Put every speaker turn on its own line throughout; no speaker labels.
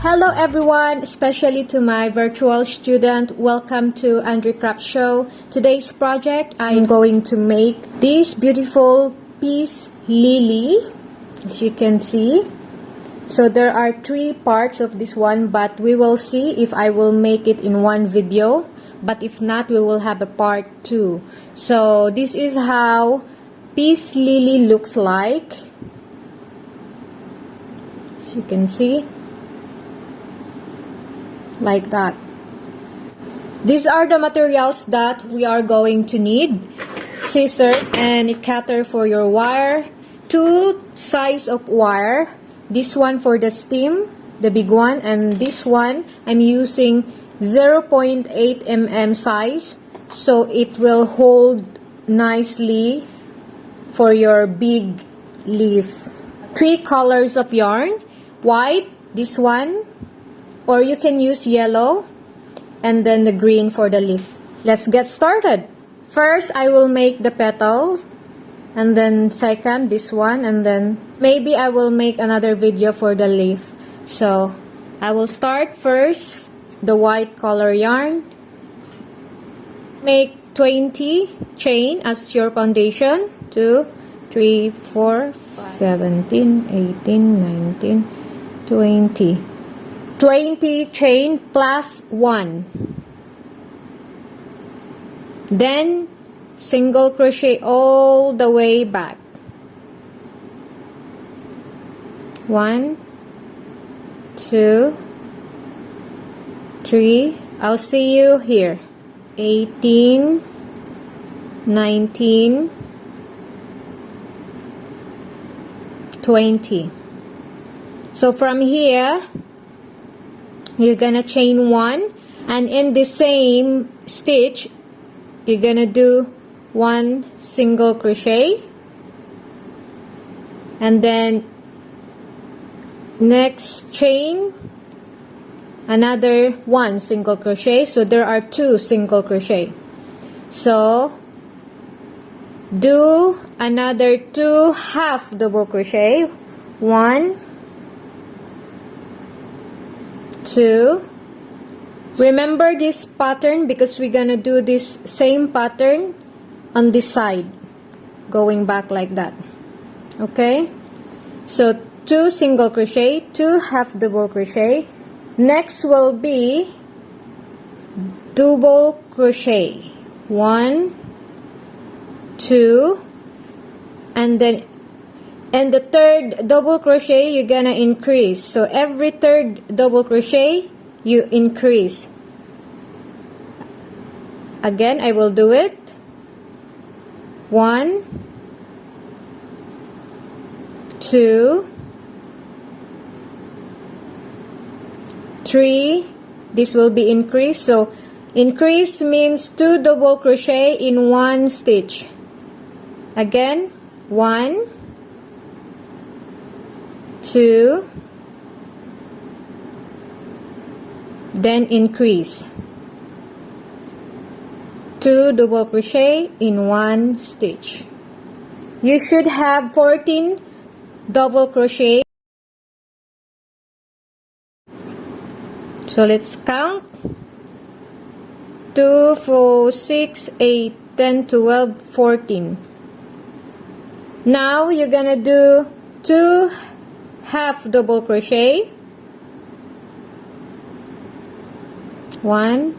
Hello everyone, especially to my virtual student. Welcome to Andrei Craft Show. Today's project, I'm going to make this beautiful peace lily, as you can see. So there are 3 parts of this one, but we will see if I will make it in one video. But if not, we will have a part 2. So this is how peace lily looks like. As you can see. Like that. These are the materials that we are going to need. Scissors and a cutter for your wire. 2 size of wire. This one for the stem, the big one, and this one I'm using 0.8 mm size, so it will hold nicely for your big leaf. 3 colors of yarn. White, this one, or you can use yellow, and then the green for the leaf. Let's get started. First, I will make the petal, and then second, this one, and then maybe I will make another video for the leaf. So, I will start first the white color yarn. Make 20 chain as your foundation. 2, 3, 4, 17, 18, 19, 20. 20 chain plus 1. Then single crochet all the way back. 1, 2, 3. I'll see you here. 18, 19, 20. So from here, you're gonna chain 1, and in the same stitch you're gonna do 1 single crochet, and then next chain another 1 single crochet, so there are 2 single crochet. So do another 2 half double crochet. 1, 2. Remember this pattern because we're gonna do this same pattern on this side, going back like that. Okay, so 2 single crochet, 2 half double crochet. Next will be double crochet. 1, 2, and then and the third double crochet you're gonna increase. So every third double crochet you increase. Again, I will do it. 1, 2, 3. This will be increased. So increase means 2 double crochet in 1 stitch. Again, 1, 2, then increase 2 double crochet in 1 stitch. You should have 14 double crochet. So let's count. 2, 4, 6, 8, 10, 12, 14. Now you're gonna do 2 half double crochet. 1,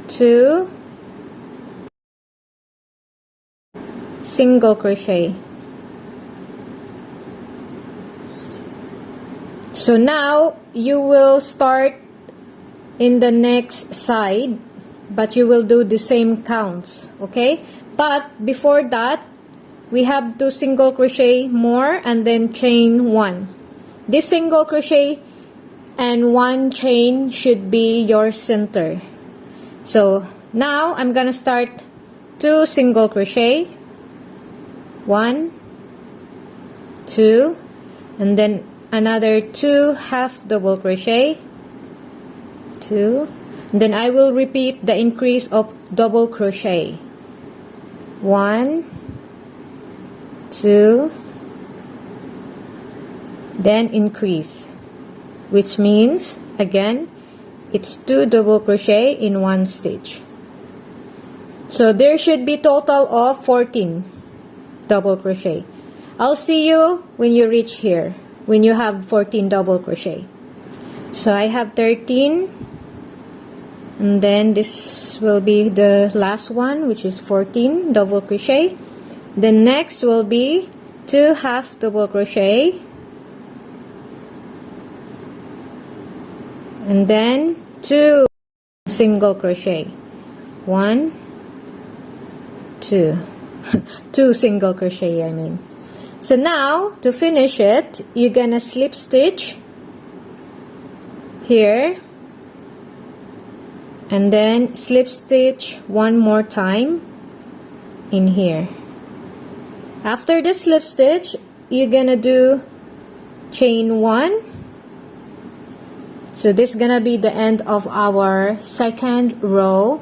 2, single crochet. So now you will start in the next side, but you will do the same counts, okay? But before that, we have to single crochet more and then chain 1. This single crochet and 1 chain should be your center. So now I'm gonna start 2 single crochet. 1, 2, and then another 2 half double crochet. 2, and then I will repeat the increase of double crochet. 1, 2, then increase which means again it's 2 double crochet in one stitch. So there should be total of 14 double crochet. I'll see you when you reach here, when you have 14 double crochet. So I have 13, and then this will be the last one, which is 14 double crochet. The next will be 2 half double crochet, and then 2 single crochet. 1, 2 2 single crochet, I mean. So now to finish it, you're gonna slip stitch here and then slip stitch one more time in here. After the slip stitch, you're gonna do chain 1. So this is gonna be the end of our second row.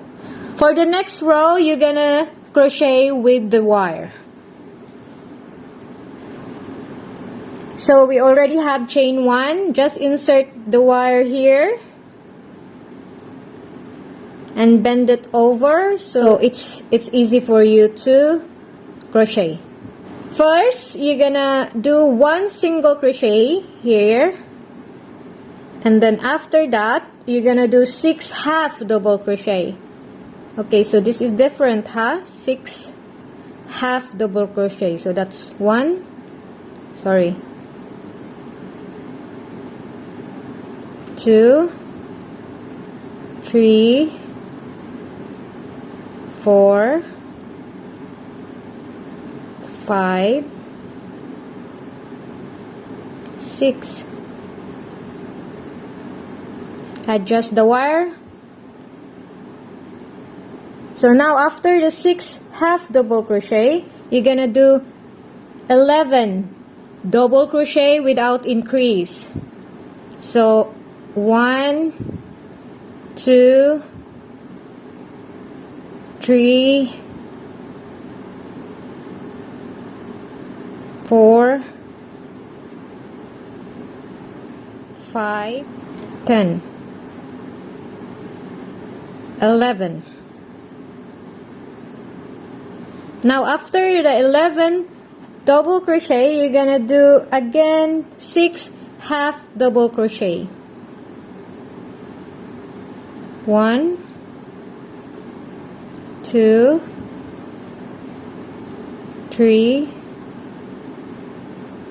For the next row, you're gonna crochet with the wire. So we already have chain 1. Just insert the wire here and bend it over so it's easy for you to crochet. First, you're gonna do 1 single crochet here, and then after that you're gonna do 6 half double crochet. Okay, so this is different, huh? 6 half double crochet. So that's 1, 2, 3, 4, 5, 6. Adjust the wire. So now after the 6 half double crochet, you're gonna do 11 double crochet without increase. So 1, 2, 3, 4, 5, 10, 11. Now after the 11 double crochet, you're gonna do again 6 half double crochet. 1, 2, 3,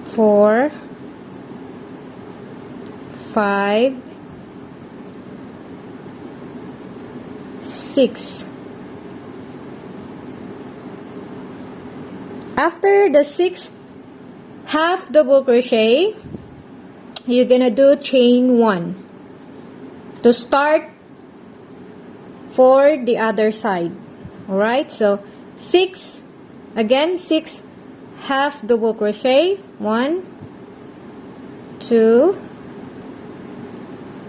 4, 5, 6. After the 6 half double crochet, you're gonna do chain 1 to start for the other side. Alright, so 6 half double crochet. 1, 2,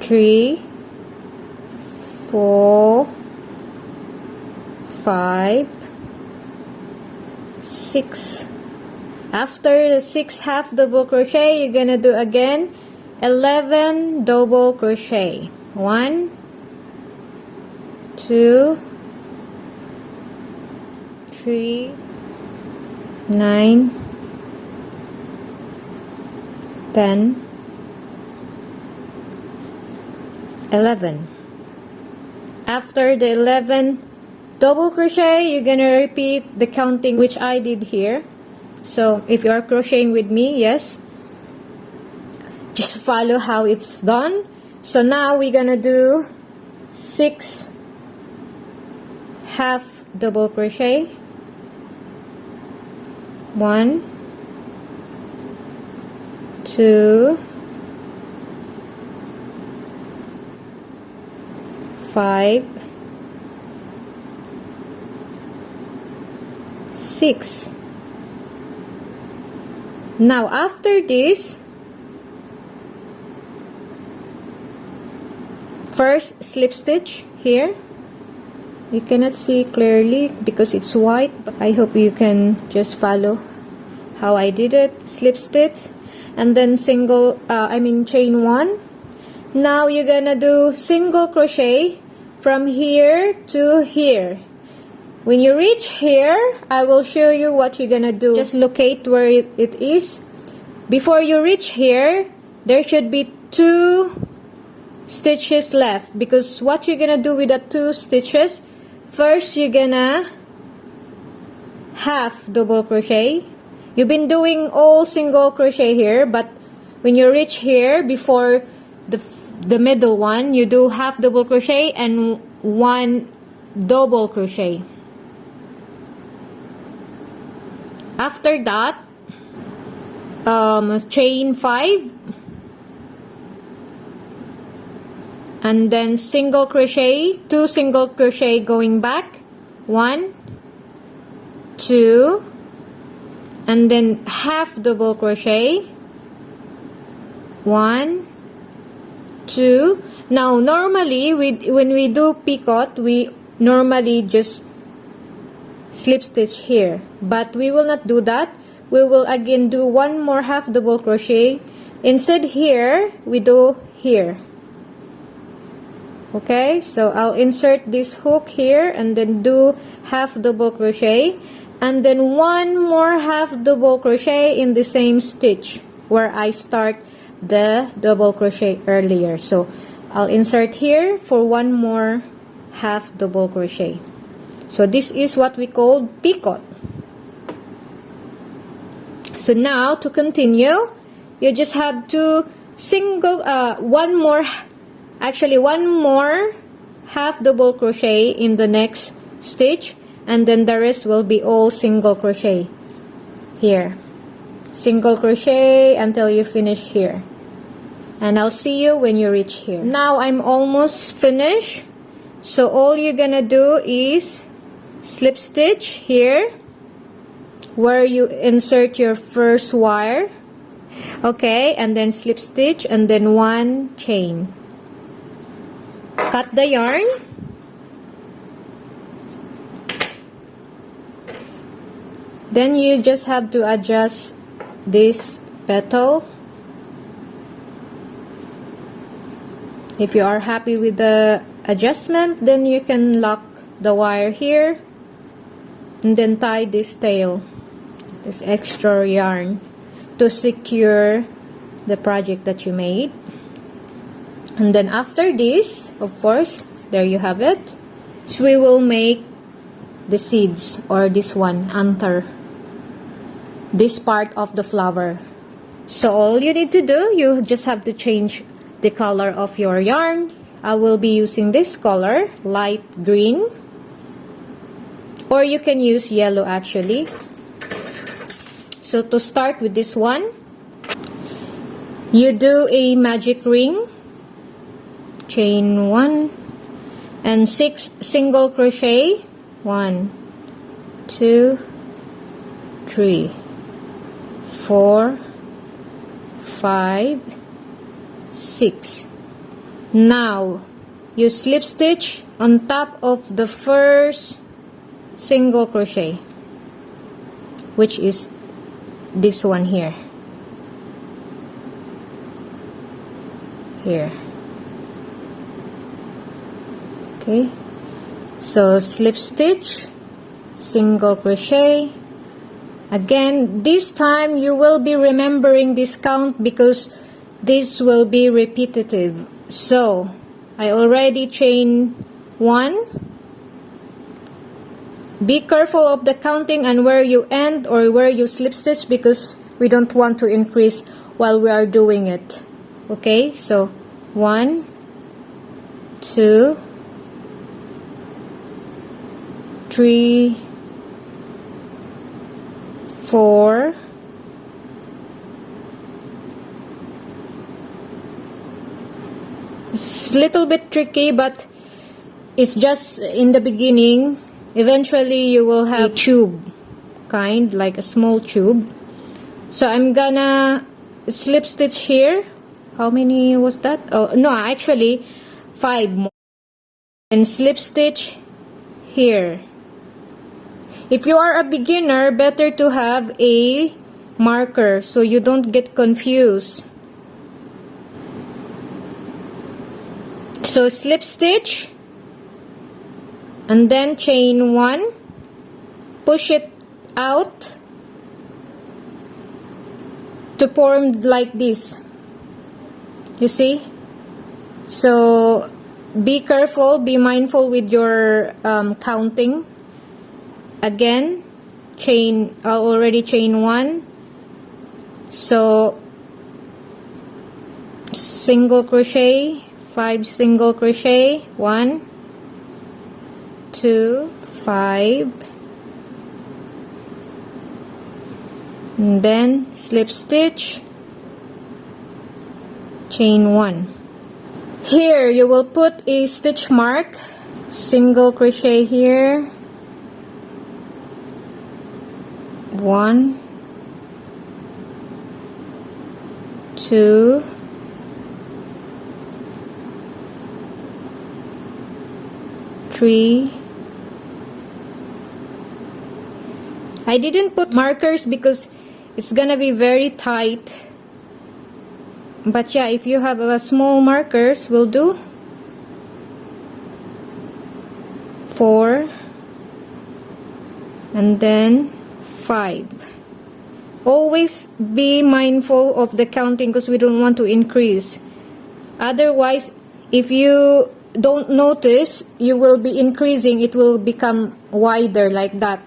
3, 4, 5, 6. After the 6 half double crochet, you're gonna do again 11 double crochet. 1, 2, 3, 9, 10, 11. After the 11 double crochet, you're gonna repeat the counting which I did here. So if you are crocheting with me, yes, just follow how it's done. So now we're gonna do 6 half double crochet. 1, 2, 5, 6. Now after this, first slip stitch here. You cannot see clearly because it's white, but I hope you can just follow how I did it. Slip stitch and then chain 1, Now you're gonna do single crochet from here to here. When you reach here, I will show you what you're gonna do. Just locate where it is. Before you reach here, there should be 2 stitches left, because what you're gonna do with the 2 stitches, first you're gonna half double crochet. You've been doing all single crochet here, but when you reach here, before the middle one, you do half double crochet and 1 double crochet. After that, chain 5 and then single crochet, 2 single crochet going back, 1, 2, and then half double crochet, 1, 2. Now normally when we do picot, we normally just slip stitch here, but we will not do that. We will again do 1 more half double crochet. Instead here, we do here. Okay, so I'll insert this hook here and then do half double crochet, and then 1 more half double crochet in the same stitch where I start the double crochet earlier. So I'll insert here for 1 more half double crochet. So this is what we call picot. So now to continue, you just have to one more half double crochet in the next stitch, and then the rest will be all single crochet here. Single crochet until you finish here, and I'll see you when you reach here. Now I'm almost finished, so all you're gonna do is slip stitch here where you insert your first wire, okay, and then slip stitch and then 1 chain. Cut the yarn, then you just have to adjust this petal. If you are happy with the adjustment, then you can lock the wire here and then tie this tail, this extra yarn, to secure the project that you made. And then after this, of course, there you have it. So we will make the seeds, or this one, anther, this part of the flower. So all you need to do, you just have to change the color of your yarn. I will be using this color, light green, or you can use yellow actually. So to start with this one, you do a magic ring, chain 1 and 6 single crochet, 1, 2, 3, 4, 5, 6. Now you slip stitch on top of the first single crochet, which is this one here. Okay, so slip stitch, single crochet. Again, this time you will be remembering this count because this will be repetitive. So I already chain 1. Be careful of the counting and where you end or where you slip stitch, because we don't want to increase while we are doing it. Okay, so 1, 2, 3, 4, 'It's a little bit tricky, but it's just in the beginning. Eventually you will have a tube, kind like a small tube. So I'm gonna slip stitch here. How many was that? Oh no, actually 5 more. And slip stitch here. If you are a beginner, better to have a marker so you don't get confused. So slip stitch and then chain 1, push it out to form like this. You see? So be careful, be mindful with your counting. Again, chain, already chain 1. So single crochet, 5 single crochet, 1, 2, 5, and then slip stitch, chain 1. Here you will put a stitch mark, single crochet here, 1, 2, 3. I didn't put markers because it's gonna be very tight. But yeah, if you have small markers, will do. 4. And then 5. Always be mindful of the counting because we don't want to increase. Otherwise, if you don't notice, you will be increasing. It will become wider like that.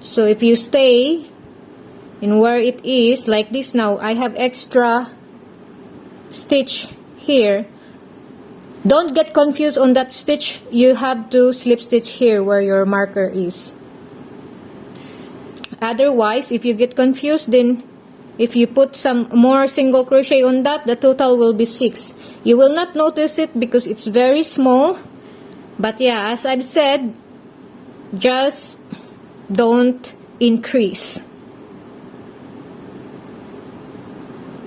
So if you stay in where it is, like this now, I have extra stitch here. Don't get confused on that stitch. You have to slip stitch here where your marker is. Otherwise, if you get confused, then if you put some more single crochet on that, the total will be 6. You will not notice it because it's very small. But yeah, as I've said, just don't increase.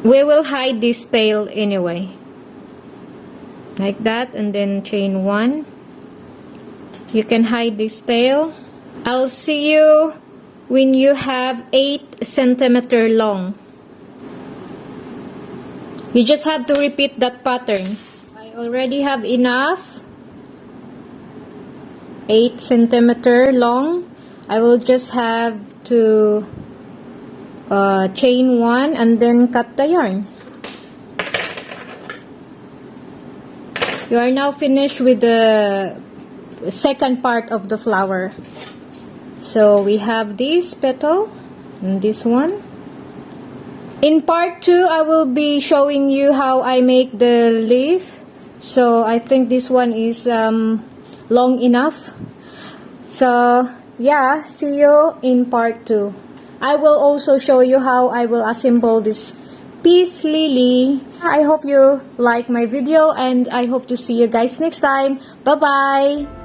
We will hide this tail anyway. Like that, and then chain 1. You can hide this tail. I'll see you when you have 8 centimeters long. You just have to repeat that pattern. I already have enough 8 centimeters long. I will just have to chain 1 and then cut the yarn. You are now finished with the second part of the flower. So we have this petal and this one. In part 2, I will be showing you how I make the leaf. So I think this one is long enough. So yeah, see you in part 2. I will also show you how I will assemble this peace lily. I hope you like my video and I hope to see you guys next time. Bye bye.